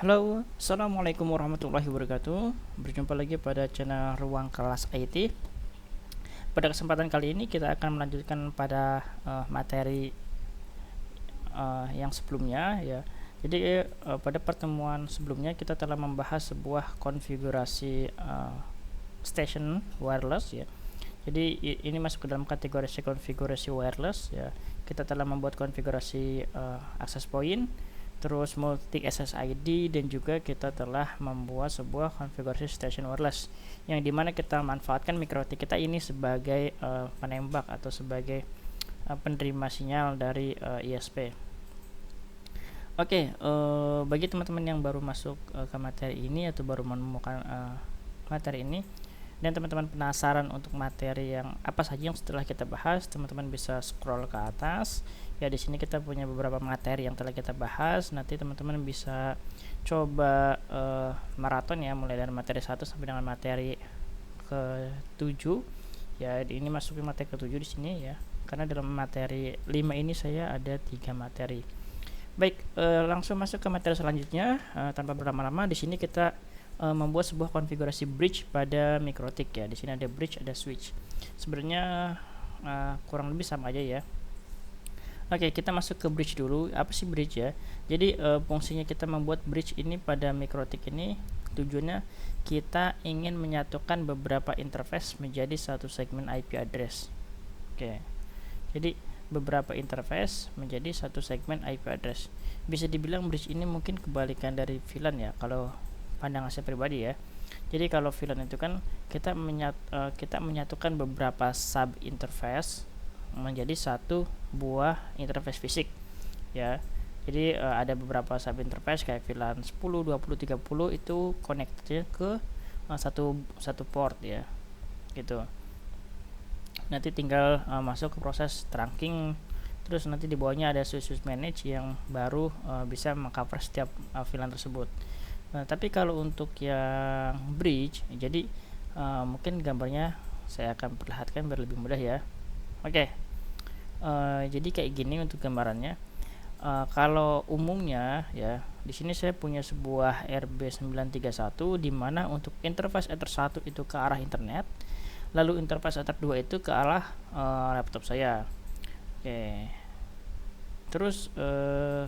Halo, Assalamualaikum warahmatullahi wabarakatuh. Berjumpa lagi pada channel Ruang Kelas IT. Pada kesempatan kali ini kita akan melanjutkan pada materi yang sebelumnya ya. Jadi pada pertemuan sebelumnya kita telah membahas sebuah konfigurasi station wireless ya. Jadi ini masuk ke dalam kategori konfigurasi wireless ya. Kita telah membuat konfigurasi access point, terus multi SSID, dan juga kita telah membuat sebuah konfigurasi station wireless yang dimana kita manfaatkan MikroTik kita ini sebagai penembak atau sebagai penerima sinyal dari ISP. Oke, bagi teman-teman yang baru masuk ke materi ini atau baru menemukan materi ini, dan teman-teman penasaran untuk materi yang apa saja yang setelah kita bahas, teman-teman bisa scroll ke atas. Ya, di sini kita punya beberapa materi yang telah kita bahas. Nanti teman-teman bisa coba maraton ya, mulai dari materi 1 sampai dengan materi ke-7. Ya, ini masuk ke materi ke-7 di sini ya. Karena dalam materi 5 ini saya ada 3 materi. Baik, langsung masuk ke materi selanjutnya tanpa berlama-lama. Di sini kita membuat sebuah konfigurasi bridge pada MikroTik ya. Di sini ada bridge, ada switch. Sebenarnya kurang lebih sama aja ya. Oke, kita masuk ke bridge dulu. Apa sih bridge ya? Jadi fungsinya kita membuat bridge ini pada MikroTik ini tujuannya kita ingin menyatukan beberapa interface menjadi satu segmen IP address. Oke. Jadi beberapa interface menjadi satu segmen IP address. Bisa dibilang bridge ini mungkin kebalikan dari VLAN ya, kalau pandangan saya pribadi ya. Jadi kalau VLAN itu kan kita menyatukan beberapa sub interface menjadi satu buah interface fisik ya. Jadi ada beberapa sub interface kayak VLAN 10, 20, 30 itu connected ke satu port ya. Gitu. Nanti tinggal masuk ke proses trunking, terus nanti di bawahnya ada switch manage yang baru bisa mengcover setiap VLAN tersebut. Nah, tapi kalau untuk yang bridge, jadi mungkin gambarnya saya akan perlihatkan biar lebih mudah ya. Oke, jadi kayak gini untuk gambarannya. Kalau umumnya ya, di sini saya punya sebuah RB931 di mana untuk interface Ether 1 itu ke arah internet, lalu interface Ether 2 itu ke arah laptop saya. Oke. Terus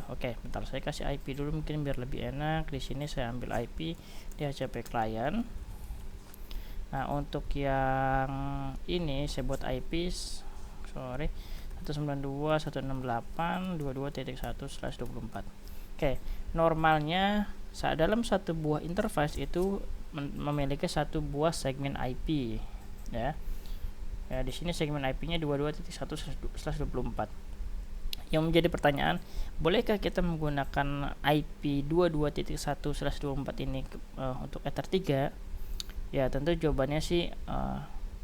oke, bentar saya kasih IP dulu mungkin biar lebih enak. Di sini saya ambil IP DHCP client. Nah, untuk yang ini saya buat IP 192.168.22.1/24. Oke, normalnya dalam satu buah interface itu memiliki satu buah segmen IP ya. Ya, di sini segmen IP-nya 22.1/24. Yang menjadi pertanyaan, bolehkah kita menggunakan IP 22.1/24 ini untuk Ether 3? Ya, tentu jawabannya sih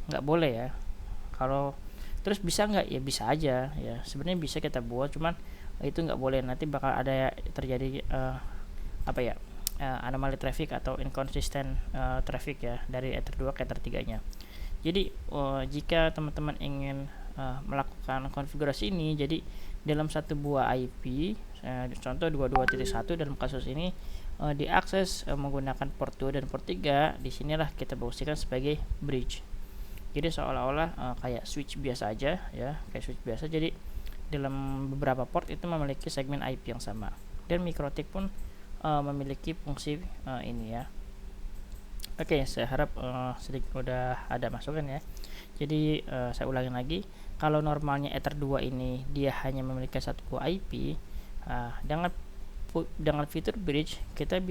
nggak boleh ya. Kalau terus bisa nggak? Ya bisa aja ya. Sebenarnya bisa kita buat, cuman itu nggak boleh. Nanti bakal ada terjadi anomali traffic atau inconsistent traffic ya dari Ether 2 ke Ether 3-nya. Jadi jika teman-teman ingin melakukan konfigurasi ini, jadi dalam satu buah IP contoh 22.1 dalam kasus ini diakses menggunakan port 2 dan port 3, disinilah kita fungsikan sebagai bridge. Jadi seolah-olah kayak switch biasa aja ya, kayak switch biasa. Jadi dalam beberapa port itu memiliki segmen IP yang sama, dan MikroTik pun memiliki fungsi ini ya. Oke, saya harap sedikit udah ada masukan ya. Jadi saya ulangi lagi, kalau normalnya Ether 2 ini dia hanya memiliki satu buah IP, dengan fitur bridge kita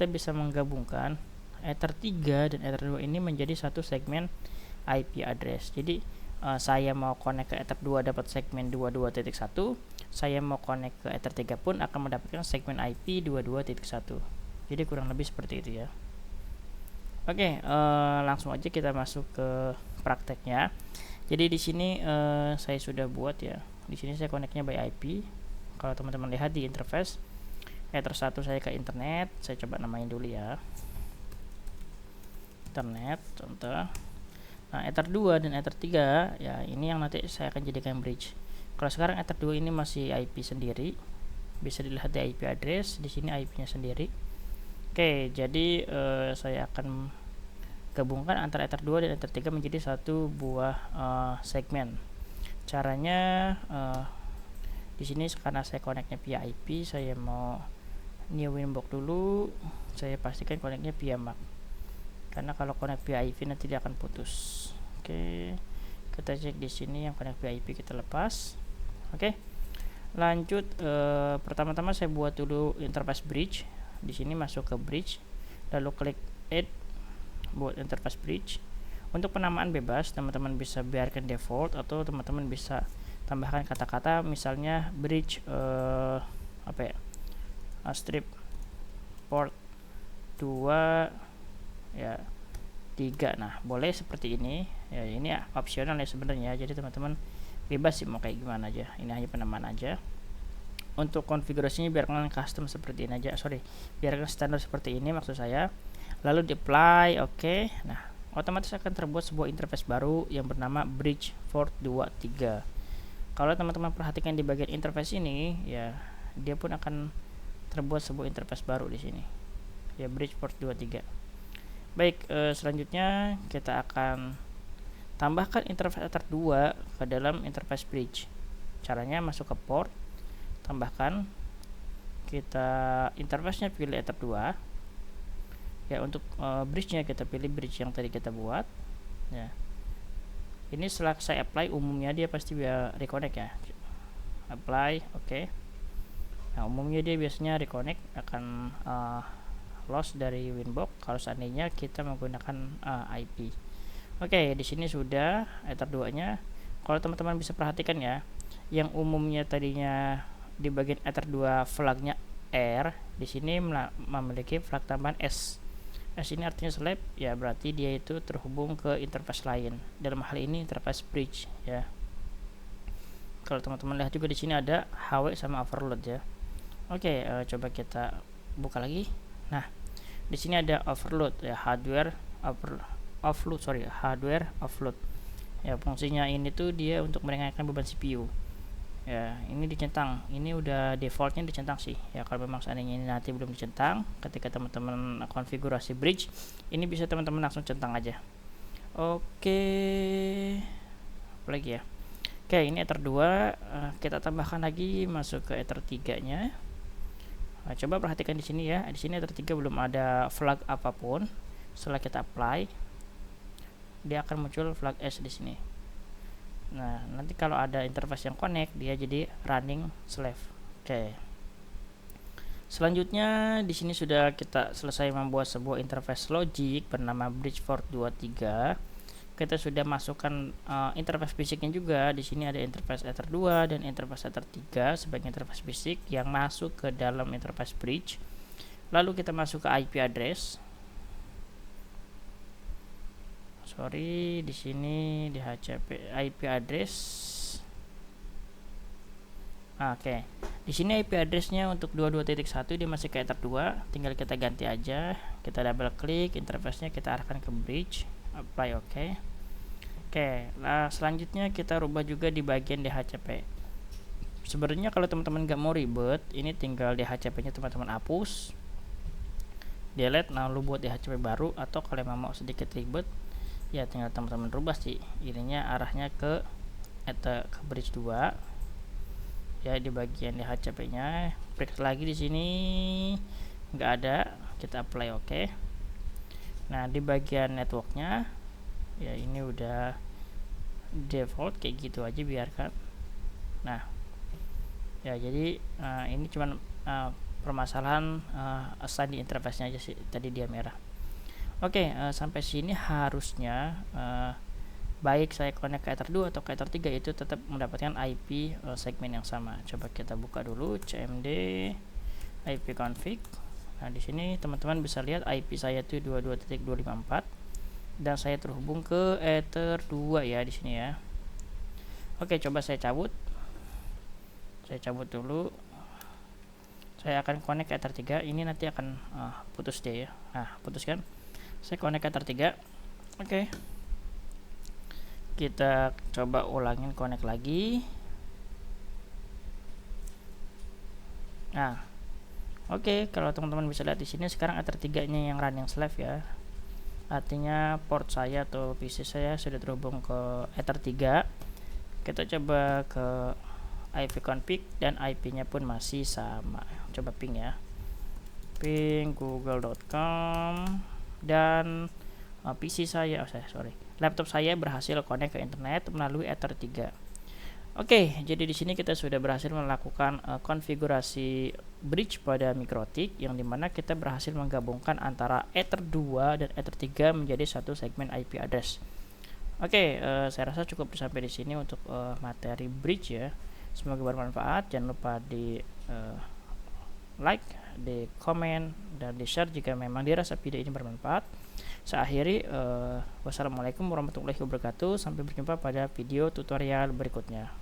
bisa menggabungkan Ether 3 dan Ether 2 ini menjadi satu segmen IP address. Jadi saya mau connect ke Ether 2 dapat segmen 22.1, saya mau connect ke Ether 3 pun akan mendapatkan segmen IP 22.1. Jadi kurang lebih seperti itu ya. Oke, langsung aja kita masuk ke prakteknya. Jadi di sini saya sudah buat ya. Di sini saya connectnya by IP. Kalau teman-teman lihat di interface Ether 1 saya ke internet, saya coba namain dulu ya. Internet contoh. Nah, Ether 2 dan Ether 3 ya, ini yang nanti saya akan jadikan bridge. Kalau sekarang Ether 2 ini masih IP sendiri bisa dilihat di IP address. Di sini IP-nya sendiri. Oke, jadi saya akan gabungkan antara Ether 2 dan Ether 3 menjadi satu buah segmen. Caranya di sini karena saya connectnya via IP, saya mau new winbox dulu. Saya pastikan connectnya via MAC, karena kalau connect via IP nanti dia akan putus. Oke, kita cek di sini yang connect via IP kita lepas. Oke, lanjut. Pertama-tama saya buat dulu interface bridge. Di sini masuk ke bridge, lalu klik add, buat interface bridge. Untuk penamaan bebas, teman-teman bisa biarkan default atau teman-teman bisa tambahkan kata-kata, misalnya bridge strip port 2 ya 3. Nah, boleh seperti ini ya, ini opsional ya sebenarnya, jadi teman-teman bebas sih mau kayak gimana aja. Ini hanya penamaan aja. Untuk konfigurasinya biarkan custom seperti ini aja, biarkan standar seperti ini maksud saya. Lalu di apply, oke. Nah, otomatis akan terbuat sebuah interface baru yang bernama bridge port 23. Kalau teman-teman perhatikan di bagian interface ini ya, dia pun akan terbuat sebuah interface baru di sini ya, bridge port 23. Baik, selanjutnya kita akan tambahkan interface Ether 2 ke dalam interface bridge. Caranya masuk ke port, tambahkan, kita interface-nya pilih Ether 2 ya. Untuk bridge-nya kita pilih bridge yang tadi kita buat ya. Ini setelah saya apply, umumnya dia pasti reconnect ya. Apply, oke. Nah, umumnya dia biasanya reconnect akan loss dari winbox kalau seandainya kita menggunakan IP. Oke, di sini sudah Ether 2-nya. Kalau teman-teman bisa perhatikan ya, yang umumnya tadinya di bagian Ether 2 flagnya R, di sini memiliki flag tambahan S. S ini artinya slab ya, berarti dia itu terhubung ke interface lain. Dalam hal ini interface bridge ya. Kalau teman-teman lihat juga di sini ada HW sama overload ya. Oke, coba kita buka lagi. Nah, di sini ada overload ya, hardware offload ya. Fungsinya ini tuh dia untuk meringankan beban CPU ya. Ini dicentang, ini udah defaultnya dicentang sih ya. Kalau memang seandainya ini nanti belum dicentang, ketika teman-teman konfigurasi bridge ini bisa teman-teman langsung centang aja. Oke, apa lagi ya. Oke, ini Ether 2, kita tambahkan lagi, masuk ke Ether 3 nya. Nah, coba perhatikan di sini ya, di sini Ether 3 belum ada flag apapun. Setelah kita apply, dia akan muncul flag S di sini. Nah, nanti kalau ada interface yang connect, dia jadi running slave. Oke. Selanjutnya di sini sudah kita selesai membuat sebuah interface logic bernama bridge port 23. Kita sudah masukkan interface fisiknya juga. Di sini ada interface Ether 2 dan interface Ether 3 sebagai interface fisik yang masuk ke dalam interface bridge. Lalu kita masuk ke IP address. Di sini di HCP IP address. Oke. Di sini IP addressnya untuk 22.1 dia masih ke Ether 2, tinggal kita ganti aja. Kita double klik, interface-nya kita arahkan ke bridge, apply, oke. Oke, nah selanjutnya kita rubah juga di bagian DHCP. Sebenarnya kalau teman-teman gak mau ribet, ini tinggal DHCP-nya teman-teman hapus, delete, lalu buat DHCP baru. Atau kalau mau sedikit ribet ya, tinggal teman-teman rubah sih ininya, arahnya ke bridge 2 ya. Di bagian DHCP nya break lagi, di sini nggak ada, kita apply, oke. Nah, di bagian networknya ya, ini udah default kayak gitu aja, biarkan. Nah ya, jadi ini cuman permasalahan assign di interface nya aja sih, tadi dia merah. Oke, sampai sini harusnya baik saya connect ke Ether 2 atau ke Ether 3 itu tetap mendapatkan IP segmen yang sama. Coba kita buka dulu cmd IP config. Nah, di sini teman-teman bisa lihat IP saya itu 22.254 dan saya terhubung ke Ether 2 ya di sini ya. Oke, coba saya cabut. Saya cabut dulu. Saya akan connect ke Ether 3. Ini nanti akan putus dia ya. Nah, putus kan? Saya connect ke Ether 3. Oke. Kita coba ulangin connect lagi. Nah, oke, kalau teman-teman bisa lihat di sini sekarang Ether 3 ini yang running slave ya. Artinya port saya atau PC saya sudah terhubung ke Ether 3. Kita coba ke ipconfig dan IP-nya pun masih sama. Coba ping ya. Ping google.com dan PC saya, laptop saya berhasil connect ke internet melalui Ether 3. Oke, jadi di sini kita sudah berhasil melakukan konfigurasi bridge pada MikroTik yang dimana kita berhasil menggabungkan antara Ether 2 dan Ether 3 menjadi satu segmen IP address. Oke, saya rasa cukup sampai di sini untuk materi bridge ya. Semoga bermanfaat. Jangan lupa di like, di komen, dan di share jika memang dirasa video ini bermanfaat. Saya akhiri, wassalamualaikum warahmatullahi wabarakatuh. Sampai berjumpa pada video tutorial berikutnya.